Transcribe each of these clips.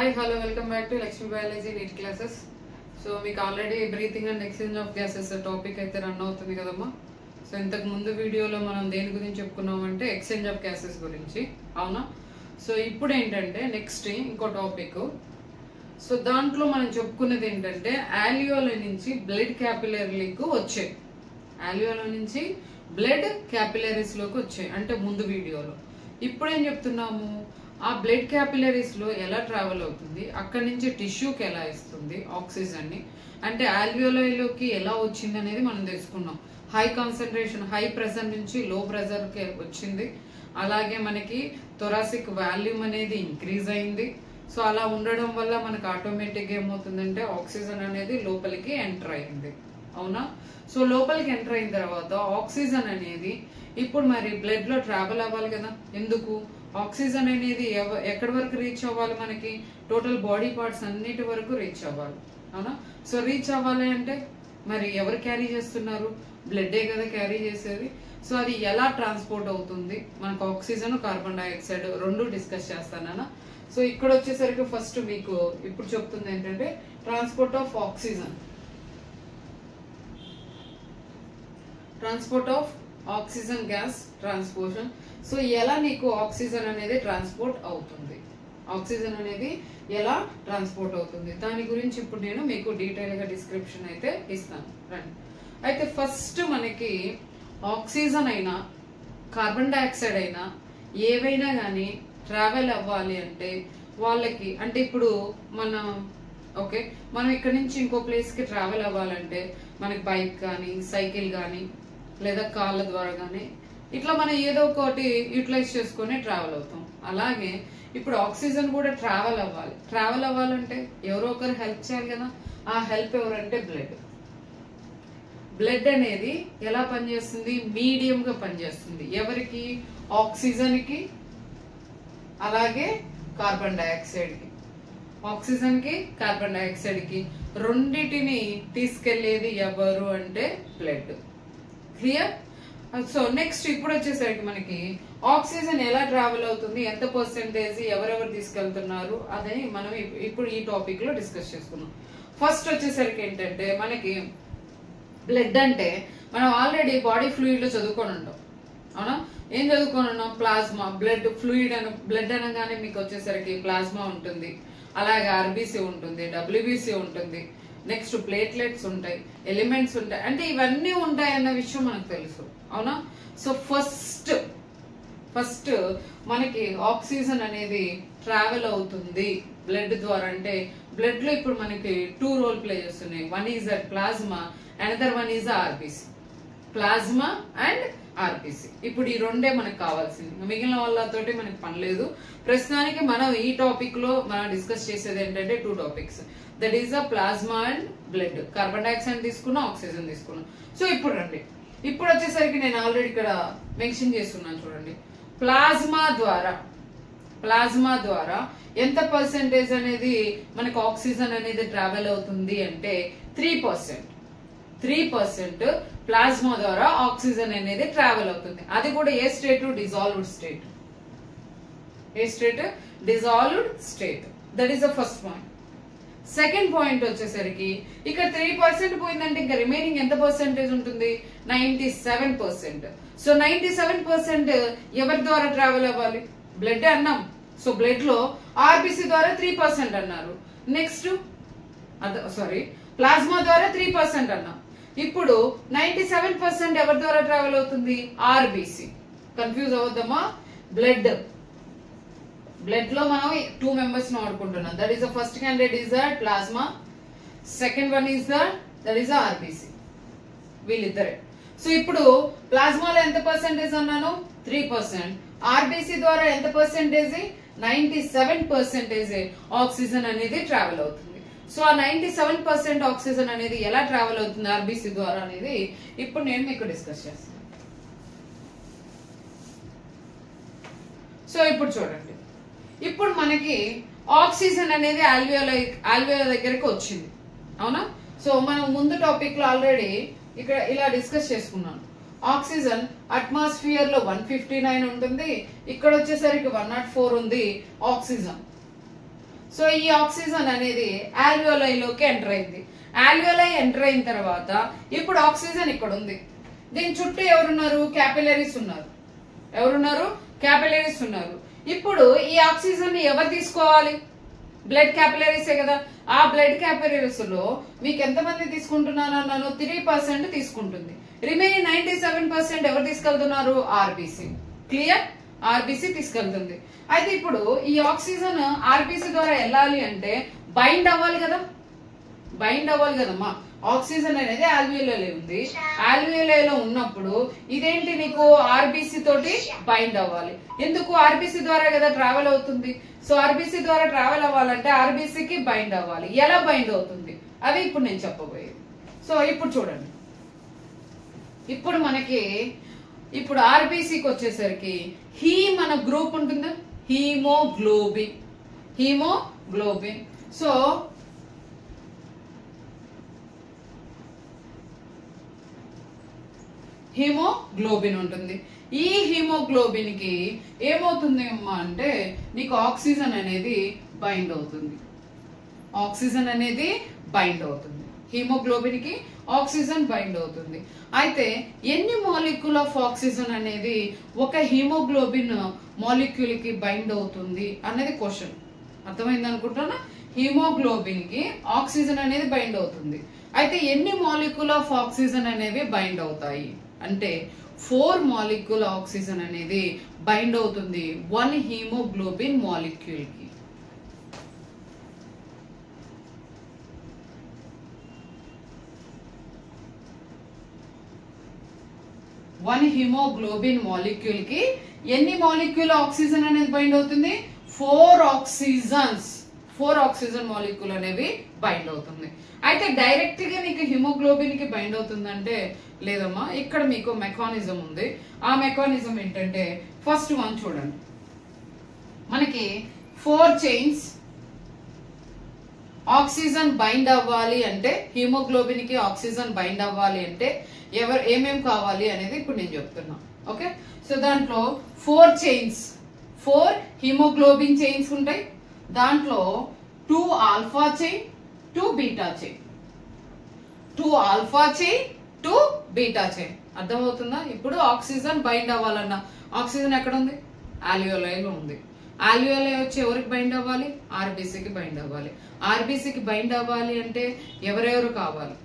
Hi, hello, welcome back to Lakshmi Biology NEET classes. So, మీకు already breathing and exchange of gases topic అయితే run అవుతుంది కదమ్మా. So ఇంతకు ముందు వీడియోలో మనం దేని గురించి చెప్పుకున్నామంటే ఎక్స్చేంజ్ ఆఫ్ గ్యాసెస్ గురించి, అవునా? సో ఇప్పుడు ఏంటంటే నెక్స్ట్ ఇంకో టాపిక్. సో దాంట్లో మనం చెప్పుకున్నది ఏంటంటే ఆల్వియోల నుంచి బ్లడ్ క్యాపిలరీలకు వచ్చాయి. ఆల్వియోల నుంచి బ్లడ్ క్యాపిలరీస్ లోకి వచ్చాయి అంటే ముందు వీడియోలో. ఇప్పుడు ఏం చెప్తున్నాము, ఆ బ్లడ్ క్యాపిలరీస్ లో ఎలా ట్రావెల్ అవుతుంది, అక్కడి నుంచి టిష్యూకి ఎలా ఇస్తుంది ఆక్సిజన్ ని, అంటే ఆల్వియోలలోకి ఎలా వచ్చింది అనేది మనం తెలుసుకున్నాం. హై కాన్సన్ట్రేషన్, హై ప్రెషర్ నుంచి లో ప్రెషర్ కి వచ్చింది. అలాగే మనకి థొరాసిక్ వాల్యూమ్ అనేది ఇంక్రీజ్ అయింది. సో అలా ఉండడం వల్ల మనకు ఆటోమేటిక్గా ఏమవుతుందంటే ఆక్సిజన్ అనేది లోపలికి ఎంటర్ అయింది, అవునా? సో లోపలికి ఎంటర్ అయిన తర్వాత ఆక్సిజన్ అనేది ఇప్పుడు మరి బ్లడ్ లో ట్రావెల్ అవ్వాలి కదా. ఎందుకు? ఆక్సిజన్ అనేది ఎక్కడి వరకు రీచ్ అవ్వాలి, మనకి టోటల్ బాడీ పార్ట్స్ అన్నిటి వరకు రీచ్ అవ్వాలి, అవునా? సో రీచ్ అవ్వాలి అంటే మరి ఎవరు క్యారీ చేస్తున్నారు? బ్లడ్డే కదా క్యారీ చేసేది. సో అది ఎలా ట్రాన్స్పోర్ట్ అవుతుంది, మనకు ఆక్సిజన్ కార్బన్ డైఆక్సైడ్ రెండు డిస్కస్ చేస్తానా. సో ఇక్కడ వచ్చేసరికి ఫస్ట్ మీకు ఇప్పుడు చెప్తుంది ఏంటంటే transport of oxygen, transport of oxygen gas transportation. So ఎలా నీకు ఆక్సిజన్ అనేది ట్రాన్స్పోర్ట్ అవుతుంది, ఆక్సిజన్ అనేది ఎలా ట్రాన్స్పోర్ట్ అవుతుంది దాని గురించి ఇప్పుడు నేను మీకు డీటెయిల్ గా డిస్క్రిప్షన్ అయితే ఇస్తాను. రండి. అయితే ఫస్ట్ మనకి ఆక్సిజన్ అయినా కార్బన్ డైఆక్సైడ్ అయినా ఏవైనా కానీ ట్రావెల్ అవ్వాలి అంటే వాళ్ళకి, అంటే ఇప్పుడు మనం ఇక్కడ నుంచి ఇంకో ప్లేస్ కి ట్రావెల్ అవ్వాలంటే మనకి బైక్ కానీ సైకిల్ కానీ లేదా కార్ల ద్వారా కానీ ఇట్లా మనం ఏదో ఒకటి యూటిలైజ్ చేసుకుని ట్రావెల్ అవుతాం. అలాగే ఇప్పుడు ఆక్సిజన్ కూడా ట్రావెల్ అవ్వాలి. ట్రావెల్ అవ్వాలంటే ఎవరో ఒకరు హెల్ప్ చేయాలి కదా. ఆ హెల్ప్ ఎవరంటే బ్లడ్. బ్లడ్ అనేది ఎలా పనిచేస్తుంది? మీడియం గా పనిచేస్తుంది. ఎవరికి? ఆక్సిజన్ కి అలాగే కార్బన్ డైఆక్సైడ్ కి. ఆక్సిజన్ కి కార్బన్ డైఆక్సైడ్ కి రెండిటిని తీసుకెళ్లేది ఎవరు అంటే బ్లడ్. క్లియర్? సో నెక్స్ట్ ఇప్పుడు వచ్చేసరికి మనకి ఆక్సిజన్ ఎలా ట్రావెల్ అవుతుంది, ఎంత పర్సెంటేజ్ ఎవరెవరు తీసుకెళ్తున్నారు అదని మనం ఇప్పుడు ఈ టాపిక్ లో డిస్కస్ చేసుకున్నాం. ఫస్ట్ వచ్చేసరికి ఏంటంటే మనకి బ్లడ్ అంటే మనం ఆల్రెడీ బాడీ ఫ్లూయిడ్ లో చదువుకొని ఉంటాం, అవునా? ఏం చదువుకొని ఉన్నాం? ప్లాస్మా. బ్లడ్ ఫ్లూయిడ్ బ్లడ్ అనగానే మీకు వచ్చేసరికి ప్లాస్మా ఉంటుంది, అలాగే ఆర్బీసీ ఉంటుంది, డబ్ల్యూబీసీ ఉంటుంది, నెక్స్ట్ ప్లేట్లెట్స్ ఉంటాయి, ఎలిమెంట్స్ ఉంటాయి, అంటే ఇవన్నీ ఉంటాయి అన్న విషయం మనకు తెలుసు, అవునా? సో ఫస్ట్ మనకి ఆక్సిజన్ అనేది ట్రావెల్ అవుతుంది బ్లడ్ ద్వారా. అంటే బ్లడ్ లో ఇప్పుడు మనకి 2 రోల్ ప్లే చేస్తున్నాయి. One is a plasma, another one is RBC. Plasma and RBC. ఇప్పుడు ఈ రెండే మనకు కావాల్సింది, మిగిలిన వాళ్ళతోటి మనకి పని లేదు. ప్రస్తుతానికి మనం ఈ టాపిక్ లో మనం డిస్కస్ చేసేది ఏంటంటే 2 topics. That is a plasma and blood. Carbon dioxide తీసుకున్నాం, ఆక్సిజన్ తీసుకున్నాం. సో ఇప్పుడు రండి, ఇప్పుడు వచ్చేసరికి నేను ఆల్రెడీ ఇక్కడ మెన్షన్ చేస్తున్నాను చూడండి. ప్లాస్మా ద్వారా ఎంత పర్సెంటేజ్ అనేది మనకు ఆక్సిజన్ అనేది ట్రావెల్ అవుతుంది అంటే 3%. 3% ప్లాస్మా ద్వారా ఆక్సిజన్ అనేది ట్రావెల్ అవుతుంది. అది కూడా ఏ స్టేట్? Dissolved state. ఏ state? Dissolved state. That is the first point. Second point వచ్చేసరికి ఇక్కడ 3% పోయిందంటే ఇంకా రిమైనింగ్ ఎంత పర్సెంటేజ్ ఉంటుంది? 97%. సో 97% ఎవరి ద్వారా ట్రావెల్ అవ్వాలి? బ్లడ్ అన్నాం. సో బ్లడ్ లో ఆర్బీసీ ద్వారా 3% అన్నారు. నెక్స్ట్ ప్లాస్మా ద్వారా 3% అన్నాం. ఇప్పుడు 97% ఎవరి ద్వారా ట్రావెల్ అవుతుంది? ఆర్బీసీ. కన్ఫ్యూజ్ అవద్దమ్మా. బ్లడ్ లో మనం 2 మెంబర్స్ ను వాడుకుంటున్నాం. That is the first candidate is the plasma, second one is that is the RBC. వీళ్ళిద్దరే. సో ఇప్పుడు ప్లాస్మాలో ఎంత పర్సెంటేజ్ అన్నాను? 3%. ఆర్బీసీ ద్వారా ఎంత పర్సెంటేజ్? 97% ఆక్సిజన్ అనేది ట్రావెల్ అవుతుంది. సో ఆ 97% ఆక్సిజన్ అనేది ఎలా ట్రావెల్ అవుతుంది ఆర్బీసీ ద్వారా అనేది ఇప్పుడు నేను మీకు డిస్కస్ చేస్తాను. సో ఇప్పుడు చూడండి, ఇప్పుడు మనకి ఆక్సిజన్ అనేది ఆల్వియోల దగ్గరికి వచ్చింది, అవునా? సో మనం ముందు టాపిక్ లో ఆల్రెడీ ఇక్కడ ఇలా డిస్కస్ చేసుకున్నాను. ఆక్సిజన్ అట్మాస్ఫియర్ లో 159 ఉంటుంది, ఇక్కడ వచ్చేసరికి 104 ఉంది ఆక్సిజన్. సో ఈ ఆక్సిజన్ అనేది ఆల్వియోలైలోకి ఎంటర్ అయింది. ఆల్వియోలై ఎంటర్ అయిన తర్వాత ఇప్పుడు ఆక్సిజన్ ఇక్కడ ఉంది. దీని చుట్టూ ఎవరున్నారు? క్యాపిలరీస్ ఉన్నారు. ఎవరున్నారు? క్యాపిలరీస్ ఉన్నారు. ఇప్పుడు ఈ ఆక్సిజన్ ని ఎవరు తీసుకోవాలి? బ్లడ్ క్యాపిలరీసే కదా. ఆ బ్లడ్ క్యాపిలరీస్ లో మీకు ఎంతమంది తీసుకుంటున్నాను అన్నాను? 3% తీసుకుంటుంది. రిమైనింగ్ 97% ఎవరు తీసుకెళ్తున్నారు? ఆర్బీసీ. క్లియర్? ఆర్బీసీ తీసుకెళ్తుంది. అయితే ఇప్పుడు ఈ ఆక్సిజన్ ఆర్బీసీ ద్వారా వెళ్ళాలి అంటే బైండ్ అవ్వాలి కదా. బైండ్ అవ్వాలి కదమ్మా. ఆక్సిజన్ అనేది ఆల్వియోలైలో ఉంది. ఆల్వియోలైలో ఉన్నప్పుడు ఇదేంటి నీకు? ఆర్బీసీ తోటి బైండ్ అవ్వాలి. ఎందుకు? ఆర్బీసీ ద్వారా కదా ట్రావెల్ అవుతుంది. సో ఆర్బీసీ ద్వారా ట్రావెల్ అవ్వాలంటే ఆర్బీసీకి బైండ్ అవ్వాలి. ఎలా బైండ్ అవుతుంది అది ఇప్పుడు నేను చెప్పబోయేది. సో ఇప్పుడు చూడండి, ఇప్పుడు మనకి ఇప్పుడు ఆర్బీసీకి వచ్చేసరికి మన గ్రూప్ ఉంటుందా? హీమోగ్లోబిన్. హీమోగ్లోబిన్. సో హీమోగ్లోబిన్ ఉంటుంది. ఈ హీమోగ్లోబిన్ కి ఏమవుతుంది అమ్మా అంటే నీకు ఆక్సిజన్ అనేది బైండ్ అవుతుంది. ఆక్సిజన్ అనేది బైండ్ అవుతుంది. హీమోగ్లోబిన్ కి ఆక్సిజన్ బైండ్ అవుతుంది. అయితే ఎన్ని మాలిక్యూల్ ఆఫ్ ఆక్సిజన్ అనేది ఒక హీమోగ్లోబిన్ మాలిక్యూల్ కి బైండ్ అవుతుంది అనేది క్వశ్చన్. అర్థమైంది అనుకుంటున్నా? హీమోగ్లోబిన్ కి ఆక్సిజన్ అనేది బైండ్ అవుతుంది. అయితే ఎన్ని మాలిక్యూల్ ఆఫ్ ఆక్సిజన్ అనేవి బైండ్ అవుతాయి అంటే 4 మాలిక్యూల్ ఆక్సిజన్ అనేది బైండ్ అవుతుంది 1 హీమోగ్లోబిన్ మాలిక్యూల్ కి. వన్ హీమోగ్లోబిన్ మాలిక్యూల్ కి ఎన్ని మాలిక్యూల్ ఆక్సిజన్ అనేది బైండ్ అవుతుంది? 4 ఆక్సిజన్ మాలిక్యూల్ అనేవి బైండ్ అవుతుంది. అయితే డైరెక్ట్ గా నీకు హిమోగ్లోబిన్ కి బైండ్ అవుతుందంటే లేదమ్మా. ఇక్కడ మీకు మెకానిజం ఉంది. ఆ మెకానిజం ఏంటంటే ఫస్ట్ వన్ చూడండి, మనకి 4 చైన్స్ ఆక్సిజన్ బైండ్ అవ్వాలి అంటే హిమోగ్లోబిన్ కి ఆక్సిజన్ బైండ్ అవ్వాలి అంటే ఏమేం కావాలి అనేది ఇప్పుడు నేను చెప్తున్నా. ఓకే, సో దాంట్లో 4 హిమోగ్లోబిన్ చైన్స్ ఉంటాయి. దాంట్లో 2 alpha chain, 2 beta chain. 2 alpha chain, 2 beta chain. అర్థమవుతుందా? ఇప్పుడు ఆక్సిజన్ బైండ్ అవ్వాలన్నా ఆక్సిజన్ ఎక్కడ ఉంది? ఆల్వియోలైలో ఉంది. ఆల్వియోలై వచ్చి ఎవరికి బైండ్ అవ్వాలి? ఆర్బీసీకి బైండ్ అవ్వాలి. ఆర్బీసీకి బైండ్ అవ్వాలి అంటే ఎవరెవరు కావాలి?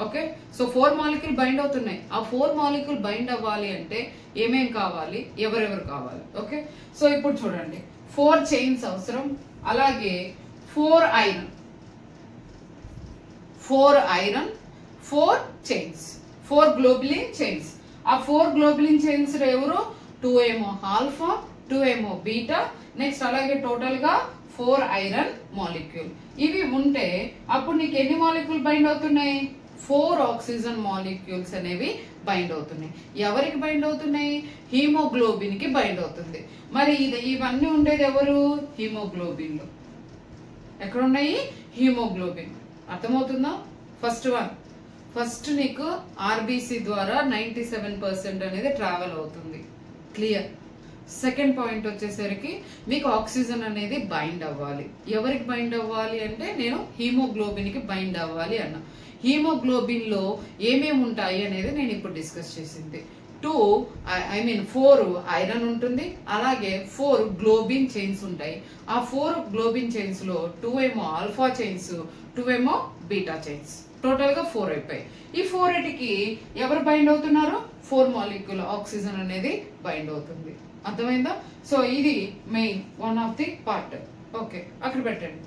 ఓకే, సో 4 మాలిక్యూల్ బైండ్ అవుతున్నాయి. ఆ 4 మాలిక్యూల్ బైండ్ అవ్వాలి అంటే ఏమేం కావాలి? ఎవరెవరు కావాలి? ఓకే, సో ఇప్పుడు చూడండి 4 చైన్స్ అవసరం. అలాగే 4 ఐరన్, 4 చైన్స్, 4 గ్లోబులిన్ చైన్స్. ఆ 4 గ్లోబులిన్ చైన్స్ ఎవరు? 2 ఏమో ఆల్ఫా, 2 ఏమో బీటా, నెక్స్ట్ అలాగే టోటల్ గా 4 ఐరన్ మాలిక్యూల్. ఇవి ఉంటే అప్పుడు నీకు ఎన్ని మాలిక్యూల్ బైండ్ అవుతున్నాయి? 4 ఆక్సిజన్ మాలిక్యూల్స్ అనేవి బైండ్ అవుతున్నాయి. ఎవరికి బైండ్ అవుతున్నాయి? హీమోగ్లోబిన్ కి బైండ్ అవుతుంది. మరి ఇవన్నీ ఉండేది ఎవరు? హీమోగ్లోబిన్ లో. ఎక్కడ ఉన్నాయి? హీమోగ్లోబిన్. అర్థమవుతుందా? ఫస్ట్ నీకు ఆర్బీసీ ద్వారా 97% అనేది ట్రావెల్ అవుతుంది. క్లియర్? సెకండ్ పాయింట్ వచ్చేసరికి మీకు ఆక్సిజన్ అనేది బైండ్ అవ్వాలి. ఎవరికి బైండ్ అవ్వాలి అంటే నేను హీమోగ్లోబిన్ కి బైండ్ అవ్వాలి అన్నా. హీమోగ్లోబిన్ లో ఏమేమి ఉంటాయి అనేది నేను ఇప్పుడు డిస్కస్ చేసింది. 4 ఐరన్ ఉంటుంది. అలాగే 4 గ్లోబిన్ చైన్స్ ఉంటాయి. ఆ 4 గ్లోబిన్ చైన్స్ లో 2 ఏమో ఆల్ఫా చైన్స్, 2 ఏమో బీటా చైన్స్. టోటల్ గా 4 అయిపోయాయి. ఈ 4కి ఎవరు బైండ్ అవుతున్నారు? 4 మాలిక్యూల్ ఆక్సిజన్ అనేది బైండ్ అవుతుంది. అర్థమైందా? సో ఇది main one of the part. Okay, అక్కడ పెట్టండి.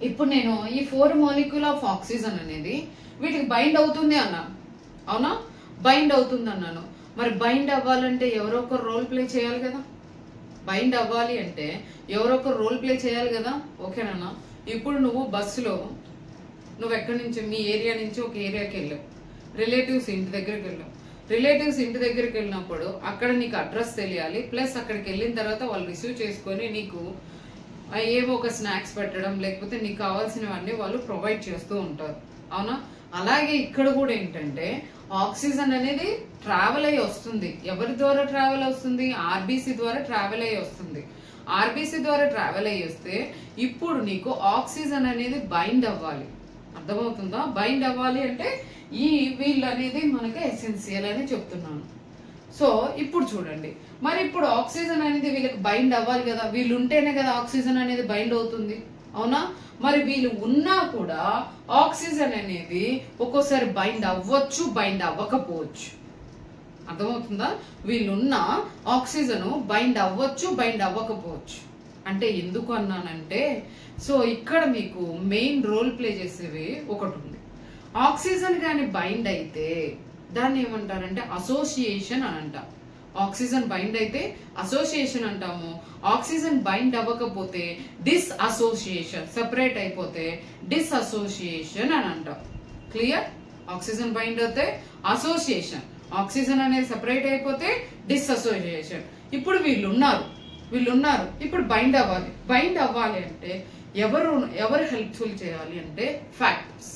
ఇప్పుడు నేను ఈ 4 మాలిక్యూల్ ఆఫ్ ఆక్సిజన్ అనేది వీటికి బైండ్ అవుతుంది అన్నాను. అవునా? బైండ్ అవుతుంది అన్నాను. మరి బైండ్ అవ్వాలంటే ఎవరో ఒకరు రోల్ ప్లే చేయాలి కదా. బైండ్ అవ్వాలి అంటే ఎవరో ఒకరు రోల్ ప్లే చేయాలి కదా. ఓకేనా? ఇప్పుడు నువ్వు బస్సులో నువ్వు ఎక్కడి నుంచి మీ ఏరియా నుంచి ఒక ఏరియాకి వెళ్ళావు. రిలేటివ్స్ ఇంటి దగ్గరికి వెళ్ళావు. రిలేటివ్స్ ఇంటి దగ్గరికి వెళ్ళినప్పుడు అక్కడ నీకు అడ్రస్ తెలియాలి. ప్లస్ అక్కడికి వెళ్ళిన తర్వాత వాళ్ళు రిసీవ్ చేసుకొని నీకు ఏవో ఒక స్నాక్స్ పెట్టడం లేకపోతే నీకు కావాల్సినవన్నీ వాళ్ళు ప్రొవైడ్ చేస్తూ ఉంటారు. అవునా? అలాగే ఇక్కడ కూడా ఏంటంటే ఆక్సిజన్ అనేది ట్రావెల్ అయ్యి వస్తుంది. ఎవరి ద్వారా ట్రావెల్ వస్తుంది? ఆర్బీసీ ద్వారా ట్రావెల్ అయ్యి వస్తుంది. ఆర్బీసీ ద్వారా ట్రావెల్ అయ్యి వస్తే ఇప్పుడు నీకు ఆక్సిజన్ అనేది బైండ్ అవ్వాలి. అర్థమవుతుందా? బైండ్ అవ్వాలి అంటే ఈ వీళ్ళు అనేది మనకి ఎసెన్షియల్ అని చెప్తున్నాను. సో ఇప్పుడు చూడండి, మరి ఇప్పుడు ఆక్సిజన్ అనేది వీళ్ళకి బైండ్ అవ్వాలి కదా, వీళ్ళు ఉంటేనే కదా ఆక్సిజన్ అనేది బైండ్ అవుతుంది, అవునా? మరి వీళ్ళు ఉన్నా కూడా ఆక్సిజన్ అనేది ఒక్కోసారి బైండ్ అవ్వచ్చు, బైండ్ అవ్వకపోవచ్చు. అర్థమవుతుందా? వీళ్ళున్న ఆక్సిజన్ బైండ్ అవ్వచ్చు, బైండ్ అవ్వకపోవచ్చు. అంటే ఎందుకు అన్నానంటే, సో ఇక్కడ మీకు మెయిన్ రోల్ ప్లే చేసేవి ఒకటి ఉంది. ఆక్సిజన్ కానీ బైండ్ అయితే దాన్ని ఏమంటారంటే అసోసియేషన్ అని అంటాం. ఆక్సిజన్ బైండ్ అయితే అసోసియేషన్ అంటాము. ఆక్సిజన్ బైండ్ అవ్వకపోతే డిస్ అసోసియేషన్, సెపరేట్ అయిపోతే డిస్ అసోసియేషన్ అని అంటాం. క్లియర్? ఆక్సిజన్ బైండ్ అయితే అసోసియేషన్, ఆక్సిజన్ అనేది సెపరేట్ అయిపోతే డిస్ అసోసియేషన్. ఇప్పుడు వీళ్ళు ఉన్నారు, ఇప్పుడు బైండ్ అవ్వాలి అంటే ఎవరు హెల్ప్ఫుల్ చేయాలి అంటే ఫ్యాక్టర్స్.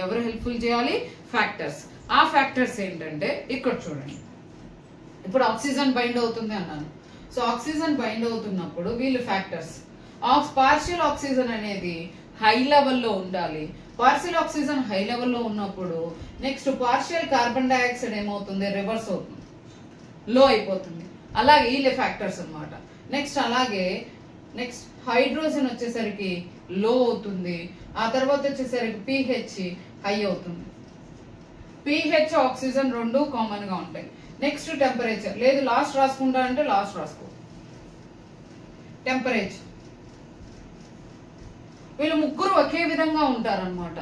ఎవరు హెల్ప్ఫుల్ చేయాలి? ఫ్యాక్టర్స్. ఆ ఫ్యాక్టర్స్ ఏంటంటే ఇక్కడ చూడండి, ఇప్పుడు ఆక్సిజన్ బైండ్ అవుతుంది అన్నాను. సో ఆక్సిజన్ బైండ్ అవుతున్నప్పుడు వీళ్ళు ఫ్యాక్టర్స్. పార్షియల్ ఆక్సిజన్ అనేది హై లెవెల్లో ఉండాలి. పార్షియల్ ఆక్సిజన్ హై లెవెల్లో ఉన్నప్పుడు నెక్స్ట్ పార్షియల్ కార్బన్ డైఆక్సైడ్ ఏమవుతుంది? రివర్స్ అవుతుంది, లో అయిపోతుంది. అలాగే వీళ్ళే ఫ్యాక్టర్స్ అన్నమాట. నెక్స్ట్ అలాగే నెక్స్ట్ హైడ్రోజన్ వచ్చేసరికి లో అవుతుంది. ఆ తర్వాత వచ్చేసరికి పీహెచ్ హై అవుతుంది. పీహెచ్ ఆక్సిజన్ రెండు కామన్ గా ఉంటాయి. నెక్స్ట్ టెంపరేచర్, లేదు లాస్ట్ రాసుకుంటా అంటే లాస్ట్ రాసుకో. టెంపరేచర్, వీళ్ళు ముగ్గురు ఒకే విధంగా ఉంటారన్నమాట.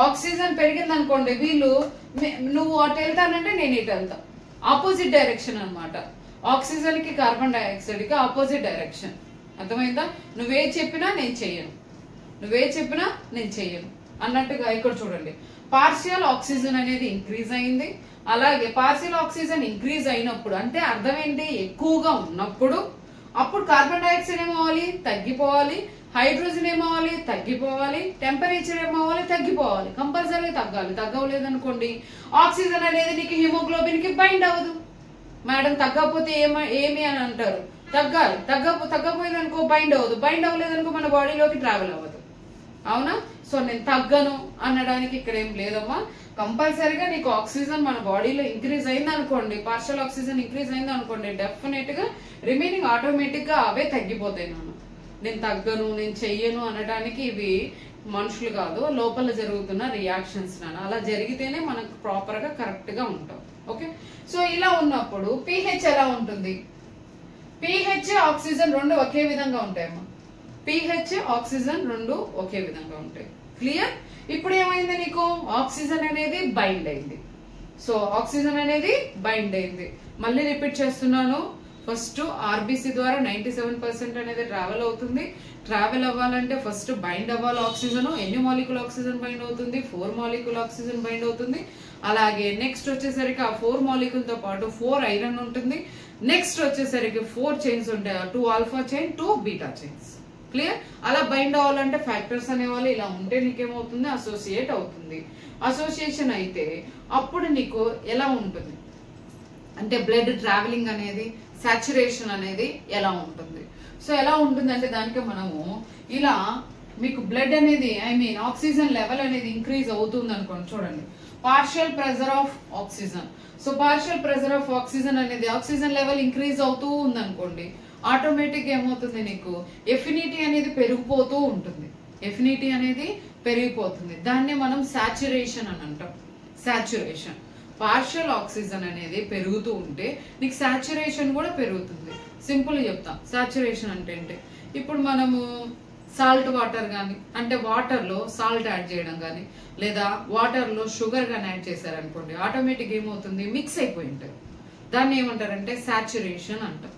ఆక్సిజన్ పెరిగింది అనుకోండి, వీళ్ళు నువ్వు అటు వెళ్తానంటే నేను ఇటు వెళ్తా, ఆపోజిట్ డైరెక్షన్ అన్నమాట. ఆక్సిజన్ కి కార్బన్ డైఆక్సైడ్ కి ఆపోజిట్ డైరెక్షన్. అర్థమైందా? నువ్వే చెప్పినా నేను చెయ్యను అన్నట్టుగా. ఇక్కడ చూడండి, పార్షియల్ ఆక్సిజన్ అనేది ఇంక్రీజ్ అయింది. అలాగే పార్షియల్ ఆక్సిజన్ ఇంక్రీజ్ అయినప్పుడు అంటే అర్థం ఏంటి? ఎక్కువగా ఉన్నప్పుడు అప్పుడు కార్బన్ డైఆక్సైడ్ ఏమవ్వాలి? తగ్గిపోవాలి. హైడ్రోజన్ ఏమవ్వాలి? తగ్గిపోవాలి. టెంపరేచర్ ఏమవ్వాలి? తగ్గిపోవాలి. కంపల్సరీ తగ్గాలి. తగ్గలేదనుకోండి ఆక్సిజన్ అనేది నీకు హిమోగ్లోబిన్ కి బైండ్ అవ్వదు. మేడం తగ్గకపోతే ఏమి అని అంటారు. తగ్గాలి. తగ్గపోయింది అనుకో బైండ్ అవ్వదు. బైండ్ అవ్వలేదనుకో మన బాడీలోకి ట్రావెల్ అవ్వదు, అవునా? సో నేను తగ్గను అనడానికి ఇక్కడ ఏం లేదమ్మా. కంపల్సరీగా నీకు ఆక్సిజన్ మన బాడీలో ఇంక్రీజ్ అయింది అనుకోండి, పార్షియల్ ఆక్సిజన్ ఇంక్రీజ్ అయింది అనుకోండి, డెఫినెట్ గా రిమైనింగ్ ఆటోమేటిక్ గా అవే తగ్గిపోతాయి. నేను తగ్గను, నేను చెయ్యను అనడానికి ఇవి మనుషులు కాదు, లోపల జరుగుతున్న రియాక్షన్స్. అలా జరిగితేనే మనకు ప్రాపర్ గా కరెక్ట్ గా ఉంటాం. ఓకే, సో ఇలా ఉన్నప్పుడు పీహెచ్ ఎలా ఉంటుంది? పీహెచ్ ఆక్సిజన్ రెండు ఒకే విధంగా ఉంటాయమ్మా. పీహెచ్ ఆక్సిజన్ రెండు ఒకే విధంగా ఉంటాయి. క్లియర్? ఇప్పుడు ఏమైంది? నీకు ఆక్సిజన్ అనేది బైండ్ అయింది. సో ఆక్సిజన్ అనేది బైండ్ అయింది. మళ్ళీ రిపీట్ చేస్తున్నాను, ఫస్ట్ ఆర్బీసీ ద్వారా 97% అనేది ట్రావెల్ అవుతుంది. ట్రావెల్ అవ్వాలంటే ఫస్ట్ బైండ్ అవ్వాలి ఆక్సిజన్. ఎన్ని మాలిక్యూల్ ఆక్సిజన్ బైండ్ అవుతుంది? 4 మాలిక్యూల్ ఆక్సిజన్ బైండ్ అవుతుంది. అలాగే నెక్స్ట్ వచ్చేసరికి ఆ 4 మాలిక్యూల్ తో పాటు 4 ఐరన్ ఉంటుంది. నెక్స్ట్ వచ్చేసరికి 4 చైన్స్ ఉంటాయి, 2 alpha chain, 2 beta chains. Clear? అలా బైండ్ అవ్వాలంటే ఫ్యాక్టర్స్ అనేవాళ్ళు ఇలా ఉంటే నీకేమవుతుంది? అసోసియేట్ అవుతుంది. అసోసియేషన్ అయితే అప్పుడు నీకు ఎలా ఉంటుంది అంటే బ్లడ్ ట్రావెలింగ్ అనేది, సాచురేషన్ అనేది ఎలా ఉంటుంది? సో ఎలా ఉంటుంది అంటే దానికి మనము ఇలా మీకు బ్లడ్ అనేది ఆక్సిజన్ లెవెల్ అనేది ఇంక్రీజ్ అవుతుంది అనుకోండి. చూడండి, partial pressure of oxygen. So partial pressure of oxygen అనేది ఆక్సిజన్ లెవెల్ ఇంక్రీజ్ అవుతూ ఉంది అనుకోండి, ఆటోమేటిక్ ఏమవుతుంది? నీకు ఎఫినిటీ అనేది పెరిగిపోతూ ఉంటుంది. ఎఫినిటీ అనేది పెరిగిపోతుంది. దాన్ని మనం సాచురేషన్ అని అంటాం. సాచురేషన్, పార్షియల్ ఆక్సిజన్ అనేది పెరుగుతూ ఉంటే నీకు సాచురేషన్ కూడా పెరుగుతుంది. సింపుల్ చెప్తాం సాచురేషన్ అంటే ఏంటి. ఇప్పుడు మనము సాల్ట్ వాటర్ కానీ అంటే వాటర్ లో సాల్ట్ యాడ్ చేయడం కానీ లేదా వాటర్ లో షుగర్ కానీ యాడ్ చేశారనుకోండి, ఆటోమేటిక్ ఏమవుతుంది? మిక్స్ అయిపోయి ఉంటుంది. దాన్ని ఏమంటారంటే సాచురేషన్ అంటాం.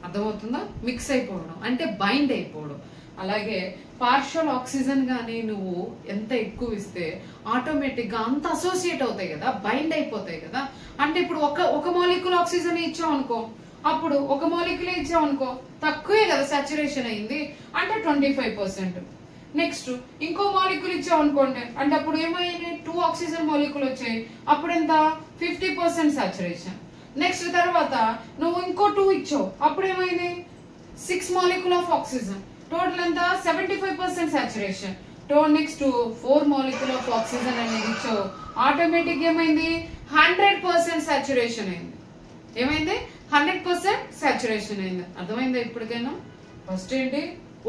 అర్థమవుతుందా? మిక్స్ అయిపోవడం అంటే బైండ్ అయిపోవడం. అలాగే పార్షియల్ ఆక్సిజన్ కానీ నువ్వు ఎంత ఎక్కువ ఇస్తే ఆటోమేటిక్ గా అంత అసోసియేట్ అవుతాయి కదా, బైండ్ అయిపోతాయి కదా. అంటే ఇప్పుడు ఒక మాలిక్యూల్ ఆక్సిజన్ ఇచ్చాం అనుకో, అప్పుడు ఒక మాలిక్యూల్ ఇచ్చాం అనుకో, తక్కువే కదా సాచురేషన్ అయింది అంటే 25%. నెక్స్ట్ ఇంకో మాలిక్యూల్ ఇచ్చాం అనుకోండి అంటే అప్పుడు ఏమైంది? 2 ఆక్సిజన్ మాలిక్యూల్ వచ్చాయి, అప్పుడు ఎంత? 50% సాచురేషన్. నెక్స్ట్ తర్వాత నువ్వు ఇంకో 2 ఇచ్చావు, అప్పుడు ఏమైంది? 6 molecule of oxygen. Total ఎంత 75% saturation. Next 4 molecule of oxygen అనేది ఇచ్చో ఆటోమేటిక్ ఏమైంది 100% saturation అయింది. ఏమైంది 100% saturation అయింది. అర్థమైందా ఇప్పటికైనా? ఫస్ట్ ఏంటి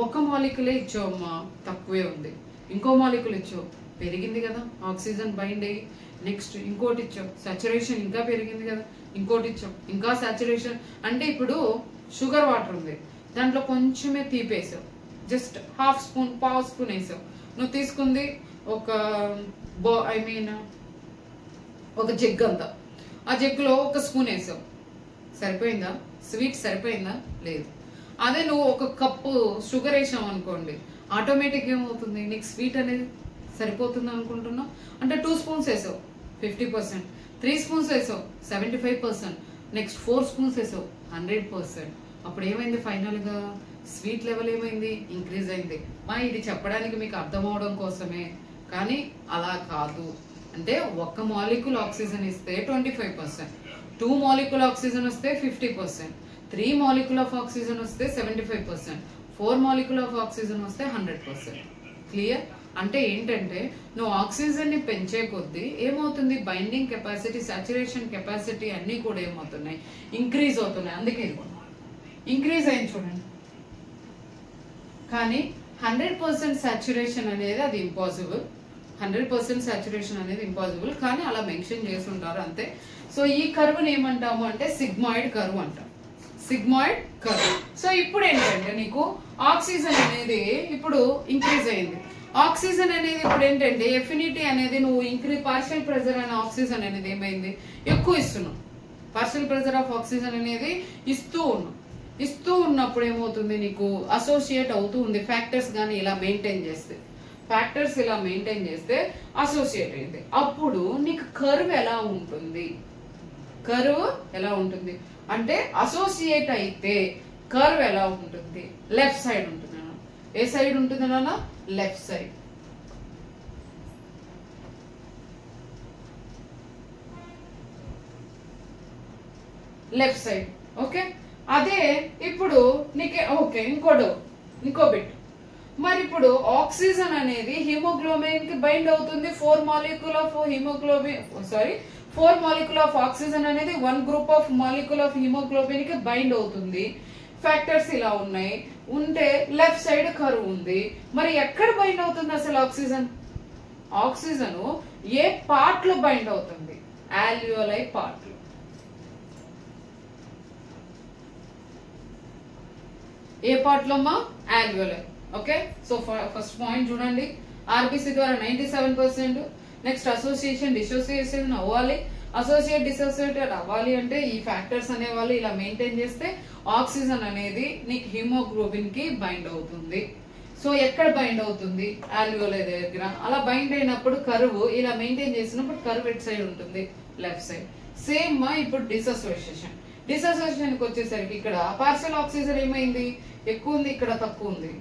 ఒక మాలిక్యూలే ఇచ్చావమ్మా తక్కువే ఉంది, ఇంకో మాలిక్యూల్ ఇచ్చావు పెరిగింది కదా ఆక్సిజన్ బైండ్ అయ్యి. నెక్స్ట్ ఇంకోటి ఇచ్చావు సాచురేషన్ ఇంకా పెరిగింది కదా, ఇంకోటి ఇచ్చావు ఇంకా సాచురేషన్. అంటే ఇప్పుడు షుగర్ వాటర్ ఉంది, దాంట్లో కొంచెమే తీపేసావు, జస్ట్ హాఫ్ స్పూన్ పావు స్పూన్ వేసావు. నువ్వు తీసుకుంది ఒక ఒక జగ్ అంతా, ఆ జగ్గులో ఒక స్పూన్ వేసావు, సరిపోయిందా? స్వీట్ సరిపోయిందా? లేదు. అదే నువ్వు ఒక కప్పు షుగర్ వేసావు అనుకోండి, ఆటోమేటిక్ ఏమవుతుంది నీకు స్వీట్ అనేది సరిపోతుంది అనుకుంటున్నావు. అంటే 2 స్పూన్స్ వేసావు 50%, 3 స్పూన్స్ వేసావు 75%, నెక్స్ట్ 4 స్పూన్స్ వేసావు 100%. అప్పుడు ఏమైంది ఫైనల్గా స్వీట్ లెవెల్ ఏమైంది ఇంక్రీజ్ అయింది. ఇది చెప్పడానికి మీకు అర్థం అవడం కోసమే, కానీ అలా కాదు. అంటే ఒక మాలిక్యూల్ ఆక్సిజన్ ఇస్తే 25%, 2 మాలిక్యూల్ ఆక్సిజన్ వస్తే 50%, 3 మాలిక్యూల్ ఆఫ్ ఆక్సిజన్ వస్తే 75%, 4 మాలిక్యూల్ ఆఫ్ ఆక్సిజన్ వస్తే 100%. క్లియర్? అంటే ఏంటంటే నువ్వు ఆక్సిజన్ ని పెంచే కొద్దీ ఏమవుతుంది బైండింగ్ కెపాసిటీ, సాచురేషన్ కెపాసిటీ అన్ని కూడా ఏమవుతున్నాయి ఇంక్రీజ్ అవుతున్నాయి. అందుకే ఇంక్రీజ్ అయింది చూడండి. కానీ 100% సాచురేషన్ అనేది అది ఇంపాసిబుల్. 100% సాచురేషన్ అనేది ఇంపాసిబుల్, కానీ అలా మెన్షన్ చేసి ఉంటారు అంతే. సో ఈ కర్వ్ని ఏమంటాము అంటే సిగ్మాయిడ్ కర్వ్ అంటాం, సిగ్మాయిడ్ కర్వ్. సో ఇప్పుడు ఏంటంటే నీకు ఆక్సిజన్ అనేది ఇప్పుడు ఇంక్రీజ్ అయింది. ఆక్సిజన్ అనేది ఇప్పుడు ఏంటంటే ఎఫినిటీ అనేది నువ్వు పార్షియల్ ప్రెజర్ అనే ఆక్సిజన్ అనేది ఏమైంది ఎక్కువ ఇస్తున్నావు. పార్షియల్ ప్రెజర్ ఆఫ్ ఆక్సిజన్ అనేది ఇస్తూ ఉన్నప్పుడు ఏమవుతుంది నీకు అసోసియేట్ అవుతూ ఉంది. ఫ్యాక్టర్స్ కానీ ఇలా మెయింటైన్ చేస్తే అసోసియేట్ అయింది. అప్పుడు నీకు కర్వ్ ఎలా ఉంటుంది అంటే అసోసియేట్ అయితే కర్వ్ ఎలా ఉంటుంది లెఫ్ట్ సైడ్ ఉంటుంది. ఏ సైడ్ ఉంటుంది నాన్న? Left side. Left side. Okay, అదే ఇప్పుడు నీకే ఓకే ఇంకో బిట్. మరి ఇప్పుడు ఆక్సిజన్ అనేది హిమోగ్లోబిన్ కి బైండ్ అవుతుంది. 4 మాలిక్యూల్ ఆఫ్ ఆక్సిజన్ అనేది 1 group of molecule of haemoglobin కి బైండ్ అవుతుంది. ఫ్యాక్టర్స్ ఇలా ఉంటే లెఫ్ట్ సైడ్ కర్వ్ ఉంది. మరి ఎక్కడ బైండ్ అవుతుంది అసలు ఆక్సిజన్ ఏ పార్ట్ లో బైండ్ అవుతుంది? ఆల్వియోలై పార్ట్ లో. ఏ పార్ట్ లో అమ్మా? Alveoli. Okay, so first point చూడండి, ఆర్బిసి ద్వారా 97%. నెక్స్ట్ అసోసియేషన్ డిసోసియేషన్ అవ్వాలి. డిసోసియేటెడ్ అవ్వాలి అంటే ఈ ఫ్యాక్టర్స్ అనేవాళ్ళు ఇలా మెయింటైన్ చేస్తే ఆక్సిజన్ అనేది నీకు హిమోగ్లోబిన్ కి బైండ్ అవుతుంది. సో ఎక్కడ బైండ్ అవుతుంది? ఆల్వియోలై దగ్గర. అలా బైండ్ అయినప్పుడు కర్వ్ ఇలా మెయింటైన్ చేసినప్పుడు కర్వ్ ఎట్ సైడ్ ఉంటుంది? Left side. సేమ్ ఇప్పుడు డిసోసియేషన్ కి వచ్చేసరికి ఇక్కడ పార్షియల్ ఆక్సిజన్ ఏమైంది ఎక్కువ ఉంది, ఇక్కడ తక్కువ ఉంది.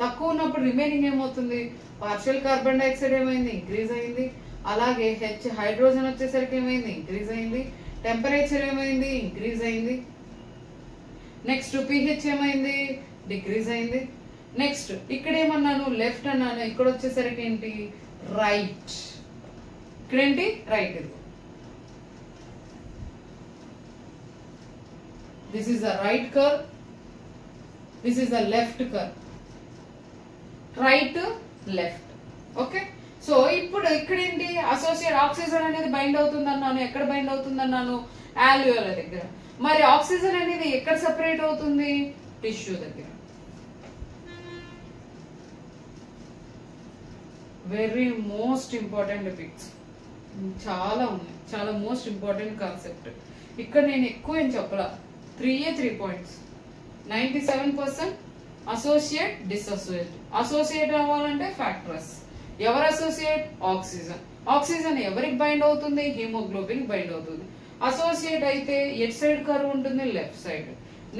తక్కువ ఉన్నప్పుడు రిమైనింగ్ ఏమవుతుంది? పార్షియల్ కార్బన్ డైఆక్సైడ్ ఏమైంది ఇంక్రీజ్ అయింది. అలాగే హైడ్రోజన్ వచ్చేసరికి ఏమైంది ఇంక్రీజ్ అయింది. టెంపరేచర్ ఏమైంది ఇంక్రీజ్ అయింది. నెక్స్ట్ pH ఏమైంది డిక్రీజ్ అయింది. నెక్స్ట్ ఇక్కడ ఏమన్నాను లెఫ్ట్ అన్నాను, ఇక్కడ వచ్చేసరికి ఏంటి రైట్. ఇక్కడ ఏంటి right. This is the right curve, this is the left curve. Right left. Okay, so ఇప్పుడు ఇక్కడ ఏంటి అసోసియేట్ ఆక్సిజన్ అనేది బైండ్ అవుతుంది అన్నాను. ఎక్కడ బైండ్ అవుతుంది అన్నాను? ఆల్వియోలై దగ్గర. మరి ఆక్సిజన్ అనేది ఎక్కడ సెపరేట్ అవుతుంది? టిష్యూ దగ్గర. వెరీ మోస్ట్ ఇంపార్టెంట్ బిట్స్ చాలా ఉన్నాయి, చాలా మోస్ట్ ఇంపార్టెంట్ కాన్సెప్ట్. ఇక్కడ నేను ఎక్కువ ఏం చెప్పలా, 3 పాయింట్స్. 97% associate dissociate. అసోసియేట్ అవ్వాలంటే ఫ్యాక్టర్స్. ఎవరు అసోసియేట్? ఆక్సిజన్ ఎవరికి బైండ్ అవుతుంది? హిమోగ్లోబిన్ బైండ్ అవుతుంది. అసోసియేట్ అయితే ఎట్ సైడ్ కర్వ్ ఉంటుంది? Left side.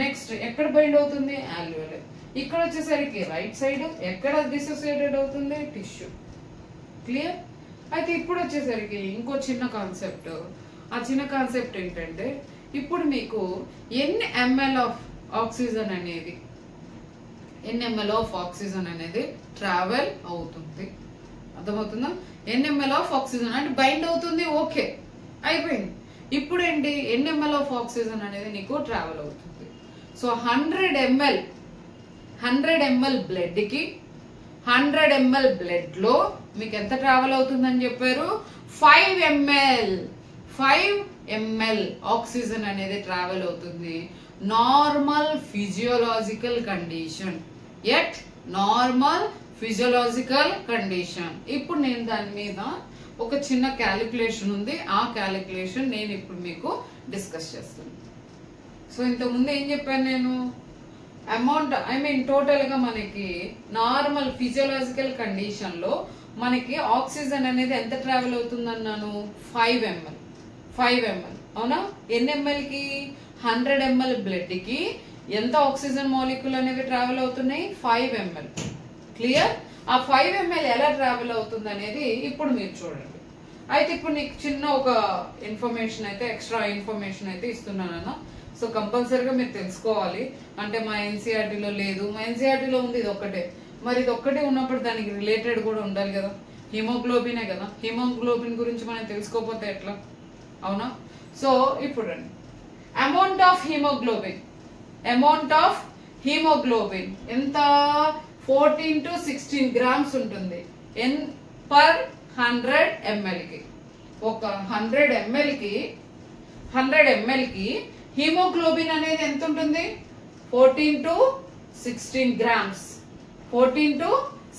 నెక్స్ట్ ఎక్కడ బైండ్ అవుతుంది? ఆల్వియోలై. ఇక్కడ వచ్చేసరికి రైట్ సైడ్. ఎక్కడ డిసోసియేటెడ్ అవుతుంది? టిష్యూ. క్లియర్? అయితే ఇప్పుడు వచ్చేసరికి ఇంకో చిన్న కాన్సెప్ట్. ఆ చిన్న కాన్సెప్ట్ ఏంటంటే ఇప్పుడు మీకు ఎన్ని ml ఆఫ్ ఆక్సిజన్ అనేది NmL ఆఫ్ ఆక్సిజన్ అనేది ట్రావెల్ అవుతుంది. అర్థమవుతుందా? NmL ఆఫ్ ఆక్సిజన్ అంటే బైండ్ అవుతుంది, ఓకే అయిపోయింది. ఇప్పుడు ఏంటి, NmL ఆఫ్ ఆక్సిజన్ అనేది నీకు ట్రావెల్ అవుతుంది. సో 100 ml బ్లడ్ కి 100 ml బ్లడ్ లో మీకు ఎంత ట్రావెల్ అవుతుందని చెప్పారు? 5 ml ఆక్సిజన్ అనేది ట్రావెల్ అవుతుంది. Normal physiological condition, at normal physiological condition. ఇప్పుడు నేను దాని మీద ఒక చిన్న క్యాలిక్యులేషన్ ఉంది, ఆ క్యాలిక్యులేషన్ నేను ఇప్పుడు మీకు డిస్కస్ చేస్తాను. సో ఇంతకుముందు ఏం చెప్పాను నేను, అమౌంట్ టోటల్ గా మనకి నార్మల్ ఫిజియోలాజికల్ కండిషన్ లో మనకి ఆక్సిజన్ అనేది ఎంత ట్రావెల్ అవుతుంది అన్నాను? 5 ml. అవునా? ఎన్ని ml కి? 100 ml బ్లడ్ కి ఎంత ఆక్సిజన్ మాలిక్యూల్ అనేవి ట్రావెల్ అవుతున్నాయి? 5 ml. క్లియర్? ఆ 5 ml ఎలా ట్రావెల్ అవుతుంది అనేది ఇప్పుడు మీరు చూడండి. అయితే ఇప్పుడు నీకు చిన్న ఒక ఇన్ఫర్మేషన్ అయితే, ఎక్స్ట్రా ఇన్ఫర్మేషన్ అయితే ఇస్తున్నానన్న. సో కంపల్సరీగా మీరు తెలుసుకోవాలి. అంటే మా ఎన్సీఆర్టీలో లేదు, మా ఎన్సీఆర్టీలో ఉంది ఇది ఒక్కటే. మరి ఇది ఒక్కటే ఉన్నప్పుడు దానికి రిలేటెడ్ కూడా ఉండాలి కదా, హిమోగ్లోబినే కదా. హిమోగ్లోబిన్ గురించి మనం తెలుసుకోకపోతే ఎట్లా? అవునా? సో ఇప్పుడు అమౌంట్ ఆఫ్ హిమోగ్లోబిన్ ఎంత? 14 to 16 grams ఉంటుంది పర్ 100 ml కి. ఒక 100 ml కి హిమోగ్లోబిన్ అనేది ఎంత ఉంటుంది? 14 to 16 grams. 14 to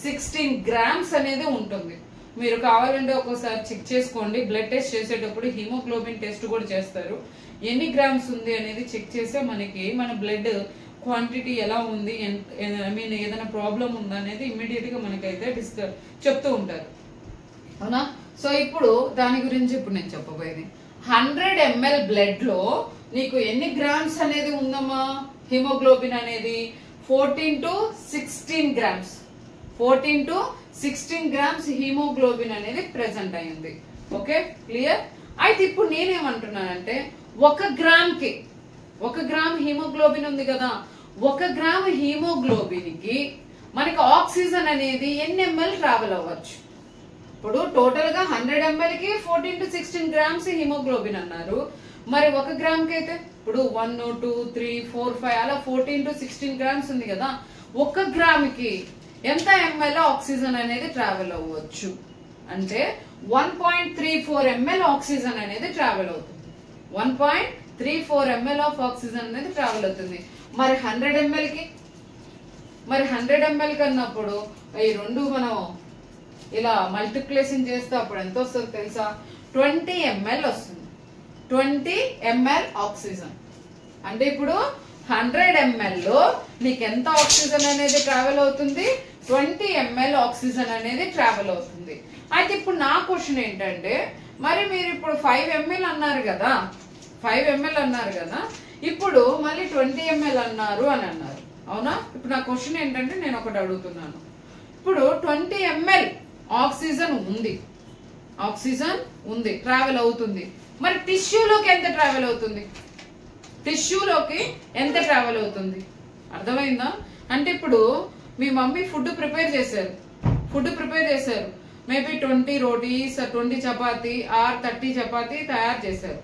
16 grams అనేది ఉంటుంది. మీరు కావాలంటే ఒకసారి చెక్ చేసుకోండి. బ్లడ్ టెస్ట్ చేసేటప్పుడు హిమోగ్లోబిన్ టెస్ట్ కూడా చేస్తారు. ఎన్ని గ్రామ్స్ ఉంది అనేది చెక్ చేస్తే మనకి మన బ్లడ్ క్వాంటిటీ ఎలా ఉంది, ఏదైనా ప్రాబ్లం ఉందా అనేది ఇమ్మీడియట్ గా మనకైతే చెప్తూ ఉంటారు. అవునా? సో ఇప్పుడు దాని గురించి ఇప్పుడు నేను చెప్పబోయేది, 100 ml బ్లడ్ లో నీకు ఎన్ని గ్రామ్స్ అనేది ఉందమ్మా? హిమోగ్లోబిన్ అనేది 14 to 16 grams. 14 to 16 grams haemoglobin అనేది ప్రెసెంట్ అయింది. Okay, clear? అయితే ఇప్పుడు నేనేమంటున్నానంటే 1 గ్రామ్ హిమోగ్లోబిన్ ఉంది కదా, 1 గ్రామ్ హిమోగ్లోబిన్ కి మనకి ఆక్సిజన్ అనేది ఎన్ని ml ట్రావెల్ అవ్వచ్చు? ఇప్పుడు టోటల్ గా 100 ml కి 14 to 16 grams హిమోగ్లోబిన్ అన్నారు. మరి 1 గ్రామ్ కి అయితే ఇప్పుడు 1, 2, 3, 4, 5 అలా 14 to 16 grams ఉంది కదా. 1 గ్రామ్ కి ఎంత ml ఆక్సిజన్ అనేది ట్రావెల్ అవ్వచ్చు అంటే 1.34 ml ఆక్సిజన్ అనేది ట్రావెల్ అవుతుంది. 1.34 ml ఆఫ్ ఆక్సిజన్ అనేది ట్రావెల్ అవుతుంది. మరి 100 ml కి, మరి 100 ml కన్నప్పుడు ఈ రెండు మనం ఇలా మల్టిప్లికేషన్ చేస్తే అప్పుడు ఎంత వస్తుంది తెలుసా? 20 ml వస్తుంది. 20 ml ఆక్సిజన్ అంటే ఇప్పుడు 100 ml లో నీకు ఎంత ఆక్సిజన్ అనేది ట్రావెల్ అవుతుంది? 20 ml ఆక్సిజన్ అనేది ట్రావెల్ అవుతుంది. అయితే ఇప్పుడు నా క్వశ్చన్ ఏంటంటే, మరి మీరు ఇప్పుడు 5 ml అన్నారు కదా, 5 ml అన్నారు కదా, ఇప్పుడు మళ్ళీ 20 ml అన్నారు అని అన్నారు. అవునా? ఇప్పుడు నా క్వశ్చన్ ఏంటంటే నేను ఒకటి అడుగుతున్నాను. ఇప్పుడు 20 ml ఆక్సిజన్ ఉంది ట్రావెల్ అవుతుంది. మరి టిష్యూలోకి ఎంత ట్రావెల్ అవుతుంది? అర్థమైందా? అంటే ఇప్పుడు మీ మమ్మీ ఫుడ్ ప్రిపేర్ చేశారు, మేబీ 20 రోటీస్, 20 చపాతీ ఆర్ 30 చపాతీ తయారు చేశారు.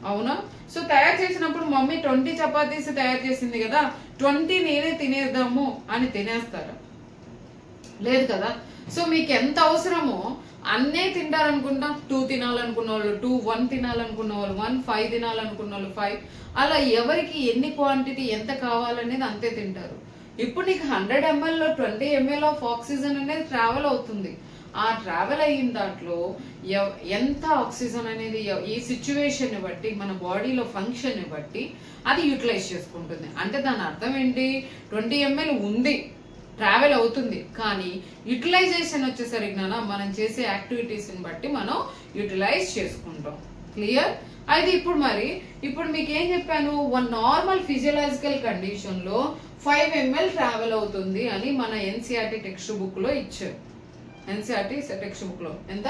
అవునా? సో తయారు చేసినప్పుడు మమ్మీ 20 చపాతీస్ తయారు చేసింది కదా, 20 నేనే తినేద్దాము అని తినేస్తారా? లేదు కదా. సో మీకు ఎంత అవసరమో అన్నే తింటారనుకుంటా. 2 తినాలనుకున్న వాళ్ళు 2, 1 తినాలనుకున్న వాళ్ళు 1, 5 తినాలనుకున్న వాళ్ళు 5, అలా ఎవరికి ఎన్ని క్వాంటిటీ ఎంత కావాలనేది అంతే తింటారు. ఇప్పుడు నీకు 100 ml లో 20 ml ఆఫ్ ఆక్సిజన్ అనేది ట్రావెల్ అవుతుంది. ఆ ట్రావెల్ అయిన దాంట్లో ఎంత ఆక్సిజన్ అనేది ఈ సిచ్యువేషన్ ని బట్టి, మన బాడీలో ఫంక్షన్ ని బట్టి అది యూటిలైజ్ చేసుకుంటుంది. అంటే దాని అర్థం ఏంటి? 20 ml ఉంది, ట్రావెల్ అవుతుంది, కానీ యూటిలైజేషన్ వచ్చేసరికి మనం చేసే యాక్టివిటీస్ ని బట్టి మనం యూటిలైజ్ చేసుకుంటాం. క్లియర్? అయితే ఇప్పుడు మీకు ఏం చెప్పాను? నార్మల్ ఫిజియోలాజికల్ కండిషన్ లో 5 ml ట్రావెల్ అవుతుంది అని మన ఎన్సీఆర్టీ టెక్స్ట్ బుక్ లో ఇచ్చారు. ఎన్సీఆర్టీ టెక్స్ట్ బుక్ లో ఎంత?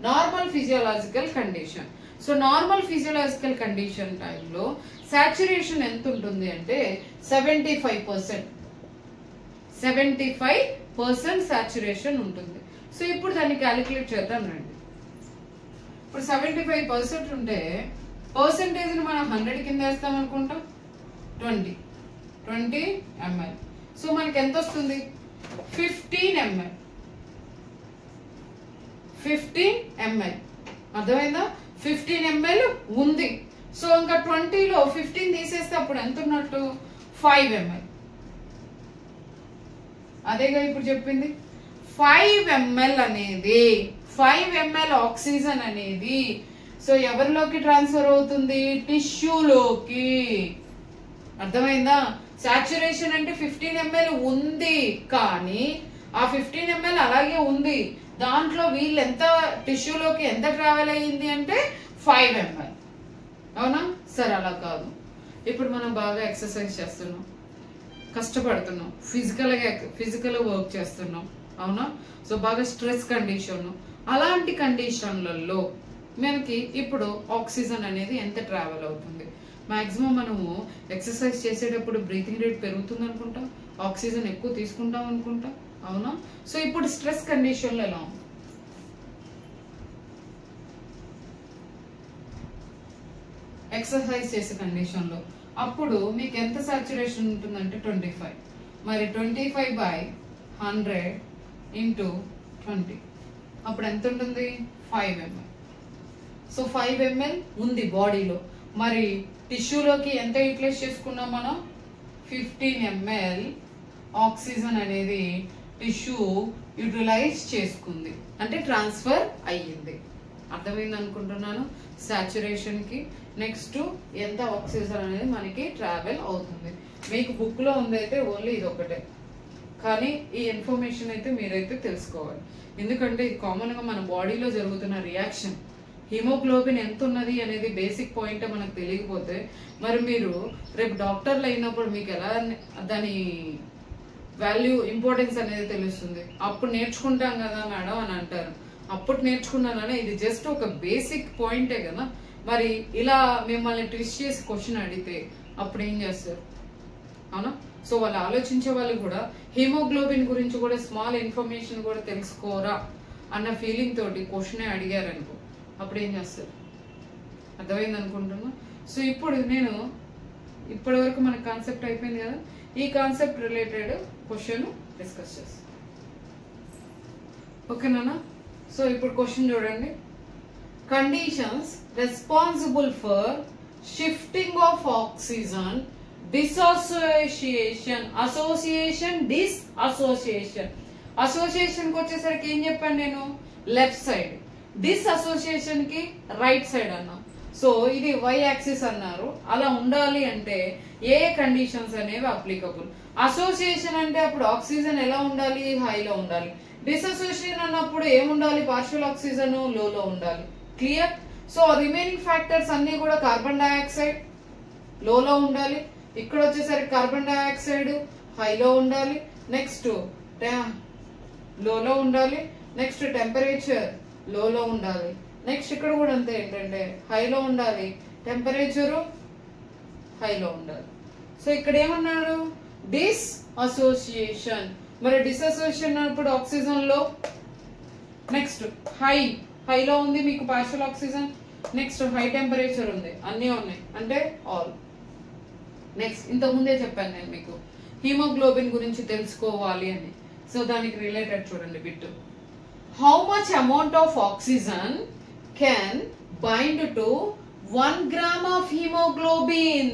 Normal physiological condition. So normal physiological condition టైంలో సాచురేషన్ ఎంత ఉంటుంది అంటే 75%. 75% సాచురేషన్ ఉంటుంది. సో ఇప్పుడు దాన్ని క్యాలిక్యులేట్ చేద్దాం రండి. ఇప్పుడు 75% ఉంటే పర్సెంటేజ్ ని మనం 100 కింద వేస్తాం అనుకుంటాం. 20 ml. సో మనకి ఎంత వస్తుంది? 15 ml. 15 ml. అర్థమైందా? 15 ml ఉంది. సో ఇంకా 20లో 15 తీసేస్తే అప్పుడు ఎంత ఉన్నట్టు? 5 ml. అదేగా ఇప్పుడు చెప్పింది. 5 ml అనేది 5 ml ఆక్సిజన్ అనేది సో ఎవరిలోకి ట్రాన్స్ఫర్ అవుతుంది? టిష్యూలోకి. అర్థమైందా? సాచురేషన్ అంటే 15 ml ఉంది, కానీ ఆ 15 ml అలాగే ఉంది. దాంట్లో వీళ్ళు ఎంత టిష్యూలోకి ఎంత ట్రావెల్ అయ్యింది అంటే 5 ml. అవునా? సరే, అలా కాదు. ఇప్పుడు మనం బాగా ఎక్సర్సైజ్ చేస్తున్నాం, కష్టపడుతున్నాం, ఫిజికల్ వర్క్ చేస్తున్నాం. అవునా? సో బాగా స్ట్రెస్ కండిషన్, అలాంటి కండిషన్లలో మనకి ఇప్పుడు ఆక్సిజన్ అనేది ఎంత ట్రావెల్ అవుతుంది? మాక్సిమం మనము ఎక్సర్సైజ్ చేసేటప్పుడు బ్రీతింగ్ రేట్ పెరుగుతుంది అనుకుంటాం, ఆక్సిజన్ ఎక్కువ తీసుకుంటాం అనుకుంటాం. అవునా? సో ఇప్పుడు స్ట్రెస్ కండిషన్లో ఎలా ఉంది? ఎక్సర్సైజ్ చేసే కండిషన్లో అప్పుడు మీకు ఎంత సాచురేషన్ ఉంటుందంటే 25. మరి 25/100 × 20 అప్పుడు ఎంత ఉంటుంది? 5 ml. సో 5 ml ఉంది బాడీలో. మరి టిష్యూలోకి ఎంత యూటిలైజ్ చేసుకున్నాం మనం? 15 ml ఆక్సిజన్ అనేది టిష్యూ యూటిలైజ్ చేసుకుంది, అంటే ట్రాన్స్ఫర్ అయ్యింది. అర్థమైంది అనుకుంటున్నాను. సాచురేషన్ కి నెక్స్ట్ ఎంత ఆక్సిజన్ అనేది మనకి ట్రావెల్ అవుతుంది. మీకు బుక్ లో ఉందైతే ఓన్లీ ఇది ఒకటే, కానీ ఈ ఇన్ఫర్మేషన్ అయితే మీరైతే తెలుసుకోవాలి. ఎందుకంటే ఇది కామన్ గా మన బాడీలో జరుగుతున్న రియాక్షన్. హిమోగ్లోబిన్ ఎంత ఉన్నది అనేది బేసిక్ పాయింట్ మనకు తెలియకపోతే మరి మీరు రేపు డాక్టర్లు అయినప్పుడు మీకు ఎలా దాని వాల్యూ ఇంపార్టెన్స్ అనేది తెలుస్తుంది. అప్పుడు నేర్చుకుంటాం కదా మేడం అని అంటారు. అప్పుడు నేర్చుకున్నానని ఇది జస్ట్ ఒక బేసిక్ పాయింటే కదా. మరి ఇలా మిమ్మల్ని ట్విస్ట్ చేసి క్వశ్చన్ అడిగితే అప్పుడు ఏం చేస్తారు? అవునా? సో వాళ్ళు ఆలోచించే వాళ్ళు కూడా హిమోగ్లోబిన్ గురించి కూడా స్మాల్ ఇన్ఫర్మేషన్ కూడా తెలుసుకోరా అన్న ఫీలింగ్ తోటి క్వశ్చనే అడిగారు అనుకో, అప్పుడు ఏం చేస్తారు? అర్థమైంది అనుకుంటున్నా. సో ఇప్పుడు నేను ఇప్పటి వరకు మన కాన్సెప్ట్ అయిపోయింది కదా, ఈ కాన్సెప్ట్ రిలేటెడ్ క్వశ్చన్ డిస్కస్ చేస్తాం. ఓకేనా? సో ఇప్పుడు క్వశ్చన్ చూడండి. Conditions responsible for shifting of oxygen, dissociation, association, dissociation. Association కి వచ్చేసరికి ఏం చెప్పాను నేను? Left side. డిస్అసోసియేషన్ కి రైట్ సైడ్ అన్నా. సో ఇది వై యాక్సిస్ అన్నారు. అలా ఉండాలి అంటే ఏ కండిషన్స్ అనేవి అప్లికబుల్? అసోసియేషన్ అంటే అప్పుడు ఆక్సిజన్ ఎలా ఉండాలి? హైలో ఉండాలి. డిసోసియేషన్ అన్నప్పుడు ఏముండాలి? పార్షియల్ ఆక్సిజన్ లోలో ఉండాలి. క్లియర్? సో రిమైనింగ్ ఫ్యాక్టర్స్ అన్ని కూడా కార్బన్ డైఆక్సైడ్ లోలో ఉండాలి. ఇక్కడ వచ్చేసరికి కార్బన్ డైఆక్సైడ్ హైలో ఉండాలి. నెక్స్ట్ లోలో ఉండాలి. నెక్స్ట్ టెంపరేచర్ లోలో ఉండాలి. నెక్స్ట్ ఇక్కడ కూడా అంతే, ఏంటంటే హైలో ఉండాలి, టెంపరేచరు హైలో ఉండాలి. సో ఇక్కడ ఏమన్నాడు? డిస్ అసోసియేషన్. మరి డిసోసియేషన్ అప్పుడు ఆక్సిజన్ లో, నెక్స్ట్ హైలో ఉంది మీకు partial oxygen, next high temperature ఉంది, అన్నీ ఉన్నాయి అంటే ఆల్. నెక్స్ట్ ఇంతకు ముందే చెప్పాను నేను మీకు హిమోగ్లోబిన్ గురించి తెలుసుకోవాలి అని. సో దానికి రిలేటెడ్ చూడండి bit. How much amount of oxygen can bind to 1 gram of hemoglobin.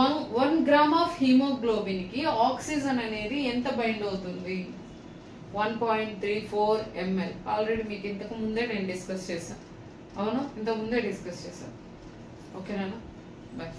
1 gram of hemoglobin కి ఆక్సిజన్ అనేది ఎంత బైండ్ అవుతుంది? 1.34 ml. ఆల్రెడీ మీకు ఇంతకు ముందే నేను డిస్కస్ చేశాను. అవును, ఇంతకు ముందే డిస్కస్ చేశాను. ఓకేనా? బాయ్.